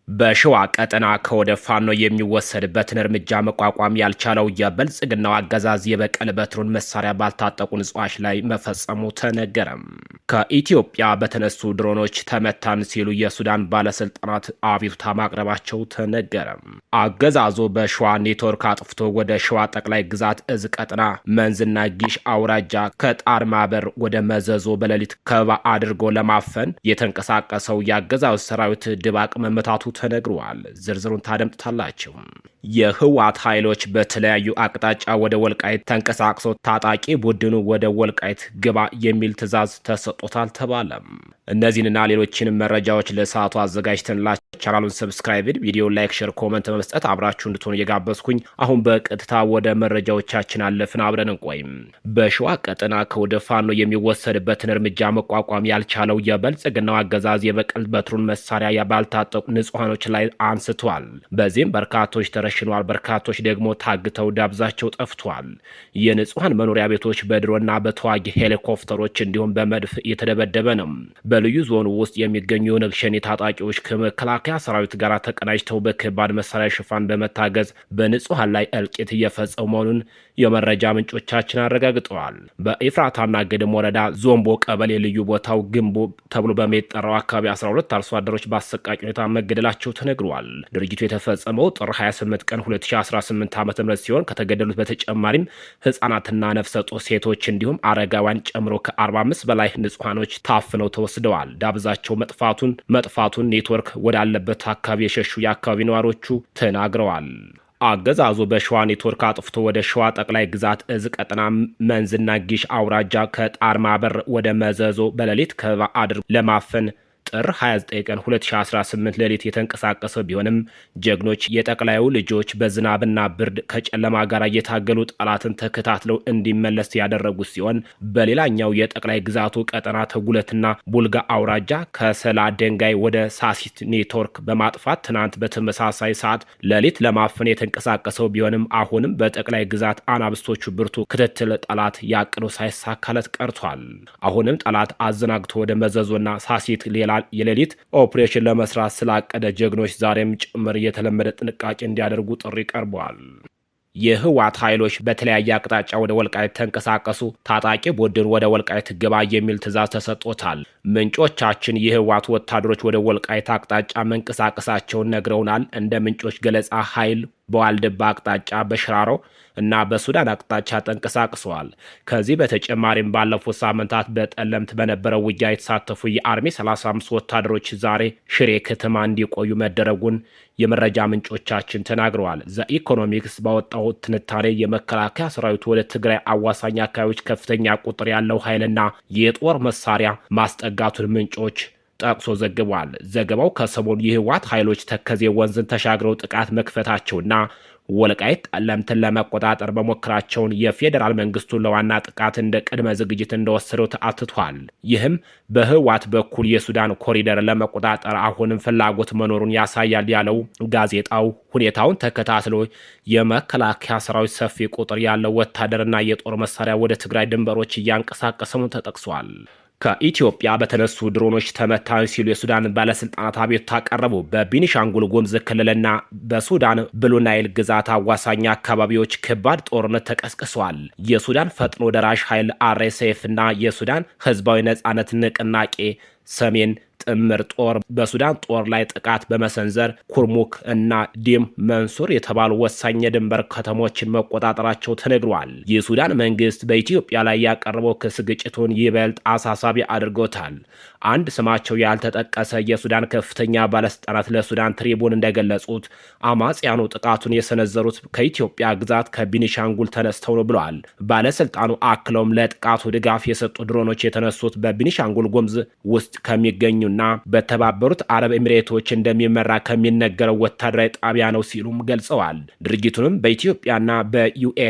በሸዋ ቀጠና ከወደ ፋኖ የሚወሰድበትን እርምጃ መቋቋም ያልቻለው የብልጽግናው አገዛዝ የበቀል በትሩን መሳሪያ ባልታጠቁ ንጹሃኖች ላይ መፈጸሙ ተነገረም። ከኢትዮጵያ በተነሱ ድሮኖች ተመታን ሲሉ የሱዳን ባለስልጣናት አቤቱታ ማቅረባቸው ተነገረም። አገዛዙ በሸዋ ኔትወርክ አጥፍቶ ወደ ሸዋ ጠቅላይ ግዛት እዝ ቀጠና መንዝና ጊሽ አውራጃ ከጣር ማበር ወደ መዘዞ በሌሊት ከበባ አድርጎ ለማፈን የተንቀሳቀሰው የአገዛዙ ሰራዊት ድባቅ መመታቱ ተነግሯል። ዝርዝሩን ታደምጡታላችሁ። የህወሓት ኃይሎች በተለያዩ አቅጣጫ ወደ ወልቃይት ተንቀሳቅሶ ታጣቂ ቡድኑ ወደ ወልቃይት ግባ የሚል ትዕዛዝ ተሰጥቶታል ተባለም። እነዚህንና ሌሎችንም መረጃዎች ለሰዓቱ አዘጋጅተንላችሁ ቻናሉን ሰብስክራይብ፣ ቪዲዮ ላይክ፣ ሼር፣ ኮመንት በመስጠት አብራችሁ እንድትሆኑ እየጋበዝኩኝ አሁን በቀጥታ ወደ መረጃዎቻችን አለፍን። አብረን እንቆይም። በሸዋ ቀጠና ከወደ ፋኖ የሚወሰድበትን እርምጃ መቋቋም ያልቻለው የብልጽግናው አገዛዝ የበቀል በትሩን መሳሪያ ባልታጠቁ ንጹሃኖች ላይ አንስቷል። በዚህም በርካቶች ተረሽኗል። በርካቶች ደግሞ ታግተው ዳብዛቸው ጠፍቷል። የንጹሃን መኖሪያ ቤቶች በድሮና በተዋጊ ሄሊኮፕተሮች እንዲሁም በመድፍ እየተደበደበ ነው። በልዩ ዞኑ ውስጥ የሚገኙ የኦነግ ሸኔ ታጣቂዎች ከመከላከያ ሰራዊት ጋር ተቀናጅተው በከባድ መሳሪያ ሽፋን በመታገዝ በንጹሃን ላይ እልቂት እየፈጸሙ መሆኑን የመረጃ ምንጮቻችን አረጋግጠዋል። በኤፍራታና ግድም ወረዳ ዞምቦ ቀበሌ ልዩ ቦታው ግንቦ ተብሎ በሚጠራው አካባቢ 12 አርሶ አደሮች በአሰቃቂ ሁኔታ መገደላቸው ተነግሯል። ድርጊቱ የተፈጸመው ጥር 28 ቀን 2018 ዓ.ም ሲሆን ከተገደሉት በተጨማሪም ህጻናትና ነፍሰ ጡር ሴቶች እንዲሁም አረጋውያን ጨምሮ ከ45 በላይ ንጹሃኖች ታፍነው ተወስደዋል። ዳብዛቸው መጥፋቱን ኔትወርክ ወዳለበት አካባቢ የሸሹ የአካባቢ ነዋሪዎቹ ተናግረዋል። አገዛዙ በሸዋ ኔትወርክ አጥፍቶ ወደ ሸዋ ጠቅላይ ግዛት እዝ ቀጠና መንዝና ጊሽ አውራጃ ከጣር ማበር ወደ መዘዞ በሌሊት ከበባ አድርጎ ለማፈን ጥር 29 ቀን 2018 ሌሊት የተንቀሳቀሰ ቢሆንም ጀግኖች የጠቅላዩ ልጆች በዝናብና ብርድ ከጨለማ ጋር እየታገሉ ጠላትን ተከታትለው እንዲመለስ ያደረጉ ሲሆን በሌላኛው የጠቅላይ ግዛቱ ቀጠና ተጉለትና ቡልጋ አውራጃ ከሰላ ደንጋይ ወደ ሳሲት ኔትወርክ በማጥፋት ትናንት በተመሳሳይ ሰዓት ሌሊት ለማፈን የተንቀሳቀሰው ቢሆንም አሁንም በጠቅላይ ግዛት አናብስቶቹ ብርቱ ክትትል ጠላት ያቅዶ ሳይሳካለት ቀርቷል። አሁንም ጠላት አዘናግቶ ወደ መዘዞና ሳሲት ሌላ የሌሊት ኦፕሬሽን ለመስራት ስላቀደ ጀግኖች ዛሬም ጭምር የተለመደ ጥንቃቄ እንዲያደርጉ ጥሪ ቀርበዋል። የህወሓት ኃይሎች በተለያየ አቅጣጫ ወደ ወልቃይት ተንቀሳቀሱ፣ ታጣቂ ቡድን ወደ ወልቃይት ግባ የሚል ትዕዛዝ ተሰጥቶታል። ምንጮቻችን የህወሓት ወታደሮች ወደ ወልቃይት አቅጣጫ መንቀሳቀሳቸውን ነግረውናል። እንደ ምንጮች ገለጻ ኃይል በዋልድባ አቅጣጫ በሽራሮ እና በሱዳን አቅጣጫ ተንቀሳቅሰዋል። ከዚህ በተጨማሪም ባለፉት ሳምንታት በጠለምት በነበረው ውጊያ የተሳተፉ የአርሚ 35 ወታደሮች ዛሬ ሽሬ ከተማ እንዲቆዩ መደረጉን የመረጃ ምንጮቻችን ተናግረዋል። ዘኢኮኖሚክስ ባወጣው ትንታኔ የመከላከያ ሰራዊቱ ወደ ትግራይ አዋሳኝ አካባቢዎች ከፍተኛ ቁጥር ያለው ኃይልና የጦር መሳሪያ ማስጠጋቱን ምንጮች ጠቅሶ ዘግቧል። ዘገባው ከሰሞኑ የህወሓት ኃይሎች ተከዜ ወንዝን ተሻግረው ጥቃት መክፈታቸውና ወልቃይት ጠለምትን ለመቆጣጠር መሞከራቸውን የፌዴራል መንግስቱን ለዋና ጥቃት እንደ ቅድመ ዝግጅት እንደወሰደው ተአትቷል። ይህም በህወሓት በኩል የሱዳን ኮሪደር ለመቆጣጠር አሁንም ፍላጎት መኖሩን ያሳያል ያለው ጋዜጣው ሁኔታውን ተከታትሎ የመከላከያ ሰራዊት ሰፊ ቁጥር ያለው ወታደርና የጦር መሳሪያ ወደ ትግራይ ድንበሮች እያንቀሳቀሰሙ ተጠቅሷል። ከኢትዮጵያ በተነሱ ድሮኖች ተመታን ሲሉ የሱዳን ባለስልጣናት አቤቱታ አቀረቡ። በቤኒሻንጉል ጉሙዝ ክልልና በሱዳን ብሉ ናይል ግዛት አዋሳኝ አካባቢዎች ከባድ ጦርነት ተቀስቅሷል። የሱዳን ፈጥኖ ደራሽ ኃይል አርኤስኤፍ እና የሱዳን ህዝባዊ ነጻነት ንቅናቄ ሰሜን ጥምር ጦር በሱዳን ጦር ላይ ጥቃት በመሰንዘር ኩርሙክ እና ዲም መንሱር የተባሉ ወሳኝ የድንበር ከተሞችን መቆጣጠራቸው ተነግሯል። የሱዳን መንግስት በኢትዮጵያ ላይ ያቀረበው ክስ ግጭቱን ይበልጥ አሳሳቢ አድርጎታል። አንድ ስማቸው ያልተጠቀሰ የሱዳን ከፍተኛ ባለስልጣናት ለሱዳን ትሪቡን እንደገለጹት አማጽያኑ ጥቃቱን የሰነዘሩት ከኢትዮጵያ ግዛት ከቤኒሻንጉል ተነስተው ነው ብለዋል። ባለስልጣኑ አክለውም ለጥቃቱ ድጋፍ የሰጡ ድሮኖች የተነሱት በቤኒሻንጉል ጉሙዝ ውስጥ ከሚገኙ እና በተባበሩት አረብ ኤሚሬቶች እንደሚመራ ከሚነገረው ወታደራዊ ጣቢያ ነው ሲሉም ገልጸዋል። ድርጊቱንም በኢትዮጵያና በዩኤ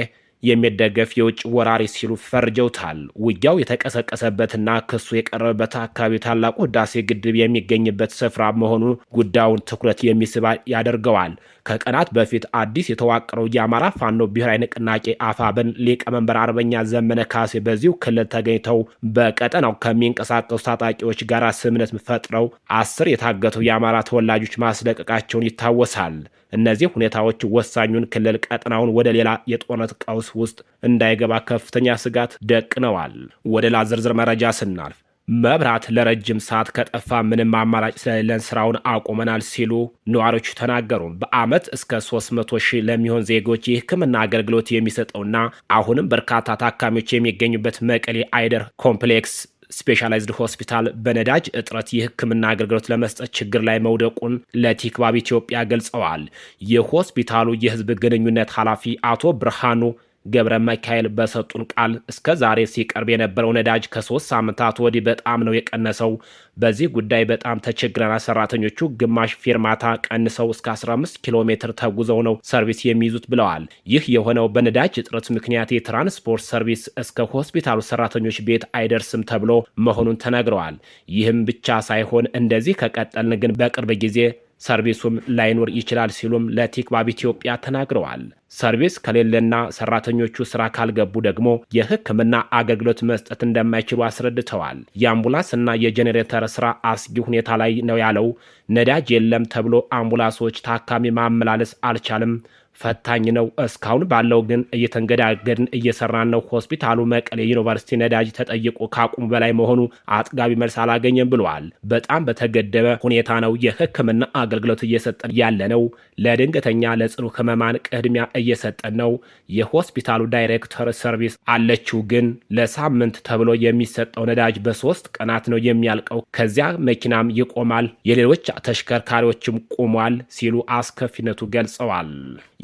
የሚደገፍ የውጭ ወራሪ ሲሉ ፈርጀውታል። ውጊያው የተቀሰቀሰበትና ክሱ የቀረበበት አካባቢ ታላቁ ህዳሴ ግድብ የሚገኝበት ስፍራ መሆኑ ጉዳዩን ትኩረት የሚስብ ያደርገዋል። ከቀናት በፊት አዲስ የተዋቀረው የአማራ ፋኖ ብሔራዊ ንቅናቄ አፋብን ሊቀመንበር አርበኛ ዘመነ ካሴ በዚሁ ክልል ተገኝተው በቀጠናው ከሚንቀሳቀሱ ታጣቂዎች ጋር ስምምነት ፈጥረው 10 የታገቱ የአማራ ተወላጆች ማስለቀቃቸውን ይታወሳል። እነዚህ ሁኔታዎች ወሳኙን ክልል ቀጠናውን ወደ ሌላ የጦርነት ቀውስ ውስጥ እንዳይገባ ከፍተኛ ስጋት ደቅነዋል። ወደ ሌላ ዝርዝር መረጃ ስናልፍ መብራት ለረጅም ሰዓት ከጠፋ ምንም አማራጭ ስለሌለን ስራውን አቁመናል ሲሉ ነዋሪዎቹ ተናገሩ። በዓመት እስከ 300 ሺህ ለሚሆን ዜጎች የሕክምና አገልግሎት የሚሰጠውና አሁንም በርካታ ታካሚዎች የሚገኙበት መቀሌ አይደር ኮምፕሌክስ ስፔሻላይዝድ ሆስፒታል በነዳጅ እጥረት የህክምና አገልግሎት ለመስጠት ችግር ላይ መውደቁን ለቲክባብ ኢትዮጵያ ገልጸዋል። የሆስፒታሉ የህዝብ ግንኙነት ኃላፊ አቶ ብርሃኑ ገብረ ሚካኤል በሰጡን ቃል እስከ ዛሬ ሲቀርብ የነበረው ነዳጅ ከ3 ሳምንታት ወዲህ በጣም ነው የቀነሰው። በዚህ ጉዳይ በጣም ተቸግረናል። ሰራተኞቹ ግማሽ ፌርማታ ቀንሰው እስከ 15 ኪሎ ሜትር ተጉዘው ነው ሰርቪስ የሚይዙት ብለዋል። ይህ የሆነው በነዳጅ እጥረት ምክንያት የትራንስፖርት ሰርቪስ እስከ ሆስፒታሉ ሰራተኞች ቤት አይደርስም ተብሎ መሆኑን ተናግረዋል። ይህም ብቻ ሳይሆን እንደዚህ ከቀጠልን ግን በቅርብ ጊዜ ሰርቪሱም ላይኖር ይችላል ሲሉም ለቲክባብ ኢትዮጵያ ተናግረዋል። ሰርቪስ ከሌለና ሰራተኞቹ ስራ ካልገቡ ደግሞ የህክምና አገልግሎት መስጠት እንደማይችሉ አስረድተዋል። የአምቡላንስ እና የጄኔሬተር ስራ አስጊ ሁኔታ ላይ ነው ያለው። ነዳጅ የለም ተብሎ አምቡላንሶች ታካሚ ማመላለስ አልቻልም። ፈታኝ ነው። እስካሁን ባለው ግን እየተንገዳገድን እየሰራን ነው። ሆስፒታሉ መቀሌ ዩኒቨርሲቲ ነዳጅ ተጠይቆ ከአቅሙ በላይ መሆኑ አጥጋቢ መልስ አላገኘም ብለዋል። በጣም በተገደበ ሁኔታ ነው የህክምና አገልግሎት እየሰጠን ያለ ነው። ለድንገተኛ ለጽኑ ህመማን ቅድሚያ እየሰጠን ነው። የሆስፒታሉ ዳይሬክተር ሰርቪስ አለችው፣ ግን ለሳምንት ተብሎ የሚሰጠው ነዳጅ በ3 ቀናት ነው የሚያልቀው። ከዚያ መኪናም ይቆማል፣ የሌሎች ተሽከርካሪዎችም ቆሟል ሲሉ አስከፊነቱ ገልጸዋል።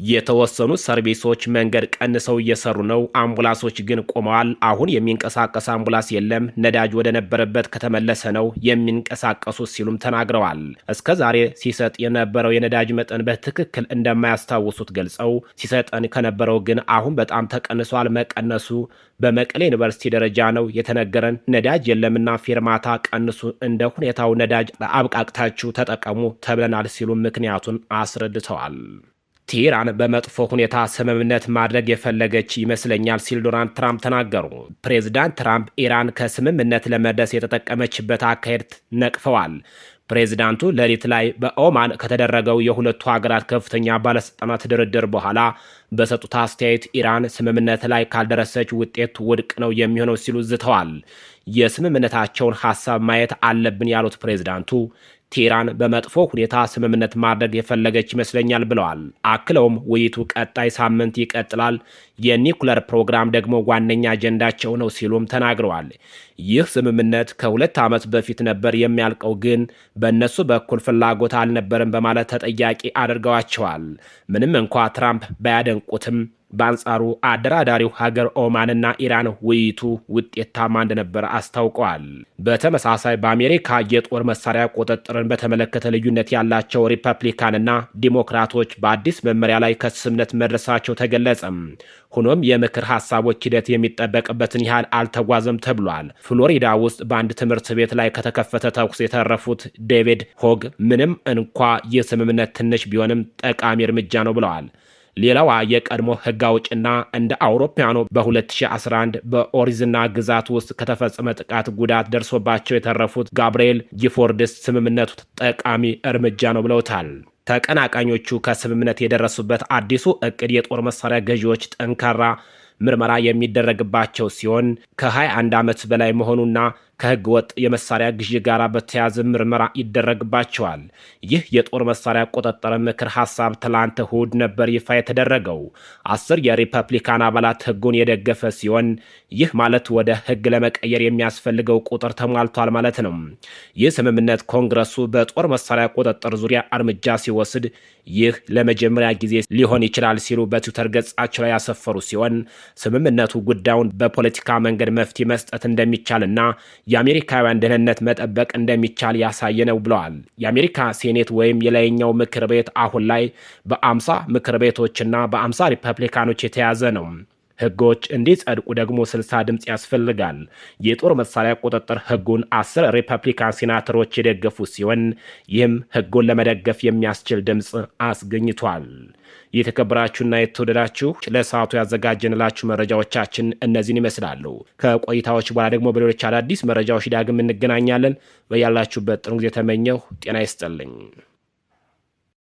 የተወሰኑ ሰርቪሶች መንገድ ቀንሰው እየሰሩ ነው። አምቡላንሶች ግን ቆመዋል። አሁን የሚንቀሳቀስ አምቡላንስ የለም። ነዳጅ ወደ ነበረበት ከተመለሰ ነው የሚንቀሳቀሱ ሲሉም ተናግረዋል። እስከ ዛሬ ሲሰጥ የነበረው የነዳጅ መጠን በትክክል እንደማያስታውሱት ገልጸው ሲሰጠን ከነበረው ግን አሁን በጣም ተቀንሷል። መቀነሱ በመቀሌ ዩኒቨርሲቲ ደረጃ ነው የተነገረን። ነዳጅ የለምና ፌርማታ ቀንሱ፣ እንደ ሁኔታው ነዳጅ አብቃቅታችሁ ተጠቀሙ ተብለናል ሲሉም ምክንያቱን አስረድተዋል። ኢራን በመጥፎ ሁኔታ ስምምነት ማድረግ የፈለገች ይመስለኛል ሲል ዶናልድ ትራምፕ ተናገሩ። ፕሬዚዳንት ትራምፕ ኢራን ከስምምነት ለመድረስ የተጠቀመችበት አካሄድ ነቅፈዋል። ፕሬዚዳንቱ ሌሊት ላይ በኦማን ከተደረገው የሁለቱ ሀገራት ከፍተኛ ባለስልጣናት ድርድር በኋላ በሰጡት አስተያየት ኢራን ስምምነት ላይ ካልደረሰች ውጤት ውድቅ ነው የሚሆነው ሲሉ ዝተዋል። የስምምነታቸውን ሀሳብ ማየት አለብን ያሉት ፕሬዚዳንቱ ቴህራን በመጥፎ ሁኔታ ስምምነት ማድረግ የፈለገች ይመስለኛል ብለዋል። አክለውም ውይይቱ ቀጣይ ሳምንት ይቀጥላል፣ የኒኩለር ፕሮግራም ደግሞ ዋነኛ አጀንዳቸው ነው ሲሉም ተናግረዋል። ይህ ስምምነት ከ2 ዓመት በፊት ነበር የሚያልቀው፣ ግን በእነሱ በኩል ፍላጎት አልነበረም በማለት ተጠያቂ አድርገዋቸዋል። ምንም እንኳ ትራምፕ ባያደንቁትም በአንጻሩ አደራዳሪው ሀገር ኦማንና ኢራን ውይይቱ ውጤታማ እንደነበረ አስታውቀዋል። በተመሳሳይ በአሜሪካ የጦር መሳሪያ ቁጥጥርን በተመለከተ ልዩነት ያላቸው ሪፐብሊካንና ዲሞክራቶች በአዲስ መመሪያ ላይ ከስምምነት መድረሳቸው ተገለጸም። ሆኖም የምክር ሀሳቦች ሂደት የሚጠበቅበትን ያህል አልተጓዘም ተብሏል። ፍሎሪዳ ውስጥ በአንድ ትምህርት ቤት ላይ ከተከፈተ ተኩስ የተረፉት ዴቪድ ሆግ ምንም እንኳ ይህ ስምምነት ትንሽ ቢሆንም ጠቃሚ እርምጃ ነው ብለዋል። ሌላዋ የቀድሞ ህግ አውጭና እንደ አውሮፓውያኑ በ2011 በኦሪዝና ግዛት ውስጥ ከተፈጸመ ጥቃት ጉዳት ደርሶባቸው የተረፉት ጋብርኤል ጊፎርድስ ስምምነቱ ጠቃሚ እርምጃ ነው ብለውታል። ተቀናቃኞቹ ከስምምነት የደረሱበት አዲሱ እቅድ የጦር መሳሪያ ገዢዎች ጠንካራ ምርመራ የሚደረግባቸው ሲሆን ከ21 ዓመት በላይ መሆኑና ከህገ ወጥ የመሳሪያ ግዢ ጋር በተያያዘ ምርመራ ይደረግባቸዋል። ይህ የጦር መሳሪያ ቁጥጥር ምክር ሀሳብ ትላንት እሁድ ነበር ይፋ የተደረገው። 10 የሪፐብሊካን አባላት ህጉን የደገፈ ሲሆን ይህ ማለት ወደ ህግ ለመቀየር የሚያስፈልገው ቁጥር ተሟልቷል ማለት ነው። ይህ ስምምነት ኮንግረሱ በጦር መሳሪያ ቁጥጥር ዙሪያ እርምጃ ሲወስድ ይህ ለመጀመሪያ ጊዜ ሊሆን ይችላል ሲሉ በትዊተር ገጻቸው ላይ ያሰፈሩ ሲሆን ስምምነቱ ጉዳዩን በፖለቲካ መንገድ መፍትሄ መስጠት እንደሚቻልና የአሜሪካውያን ደህንነት መጠበቅ እንደሚቻል ያሳየ ነው ብለዋል። የአሜሪካ ሴኔት ወይም የላይኛው ምክር ቤት አሁን ላይ በ50 ምክር ቤቶችና በ50 ሪፐብሊካኖች የተያዘ ነው። ህጎች እንዲጸድቁ ደግሞ 60 ድምፅ ያስፈልጋል። የጦር መሳሪያ ቁጥጥር ህጉን 10 ሪፐብሊካን ሴናተሮች የደገፉ ሲሆን ይህም ህጉን ለመደገፍ የሚያስችል ድምፅ አስገኝቷል። የተከበራችሁና የተወደዳችሁ ለሰዓቱ ያዘጋጀንላችሁ መረጃዎቻችን እነዚህን ይመስላሉ። ከቆይታዎች በኋላ ደግሞ በሌሎች አዳዲስ መረጃዎች ዳግም እንገናኛለን። በያላችሁበት ጥሩ ጊዜ ተመኘሁ። ጤና ይስጥልኝ።